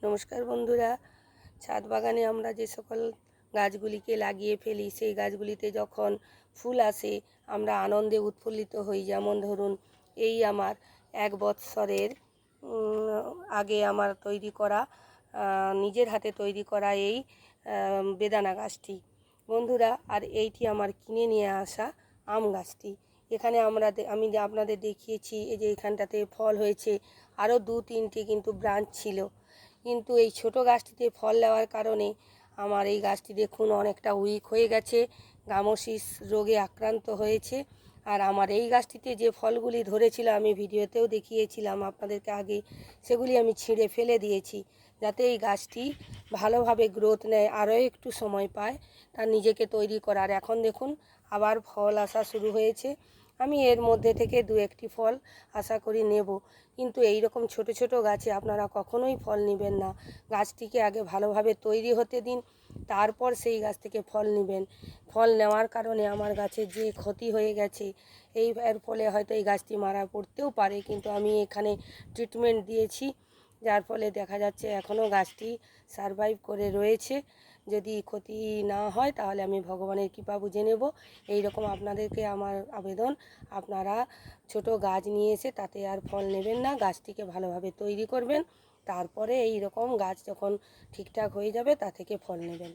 নমস্কার বন্ধুরা, ছাদ বাগানে আমরা যে সকল গাছগুলিকে লাগিয়ে ফেলি সেই গাছগুলিতে যখন ফুল আসে আমরা আনন্দে উৎফুল্লিত হই। যেমন ধরুন, এই আমার 1 বৎসরের আগে আমার তৈরি করা নিজের হাতে তৈরি করা এই বেদানা গাছটি বন্ধুরা, আর এইটি আমার কিনে নিয়ে আসা আম গাছটি। এখানে আমি আপনাদের দেখিয়েছি এই যে এখানটাতে ফল হয়েছে, আরও 2-3টি কিন্তু ব্রাঞ্চ ছিল, কিন্তু এই ছোট গাছটিতে ফল দেওয়ার কারণে আমার এই গাছটি দেখুন অনেকটা উইক হয়ে গেছে, গামোসিস রোগে আক্রান্ত হয়েছে। আর আমার এই গাছটিতে যে ফলগুলি ধরেছিল আমি ভিডিওতেও দেখিয়েছিলাম আপনাদেরকে আগে, সেগুলি আমি ছিঁড়ে ফেলে দিয়েছি যাতে এই গাছটি ভালোভাবে গ্রোথ নেয়, আরও একটু সময় পায় তার নিজেকে তৈরি করার। এখন দেখুন আবার ফল আসা শুরু হয়েছে, আমি এর মধ্যে থেকে 2-1টি ফল আশা করি নেব। কিন্তু এই রকম ছোট ছোট গাছে আপনারা কখনোই ফল নেবেন না, গাছটিকে আগে ভালোভাবে তৈরি হতে দিন, তারপর সেই গাছ থেকে ফল নেবেন। ফল নেওয়ার কারণে আমার গাছের যে ক্ষতি হয়ে গেছে এর ফলে হয়তো এই গাছটি মারা পড়তেও পারে, কিন্তু আমি এখানে ট্রিটমেন্ট দিয়েছি, যার ফলে দেখা যাচ্ছে এখনও গাছটি সারভাইভ করে রয়েছে। যদি ক্ষতি না হয় তাহলে আমি ভগবানের কৃপা বুঝে নেব। এই রকম আপনাদেরকে আমার আবেদন, আপনারা ছোট গাছ নিয়ে এসে তাতে আর ফল নেবেন না, গাছটিকে ভালোভাবে তৈরি করবেন, তারপরে এই রকম গাছ যখন ঠিকঠাক হয়ে যাবে তা থেকে ফল নেবেন।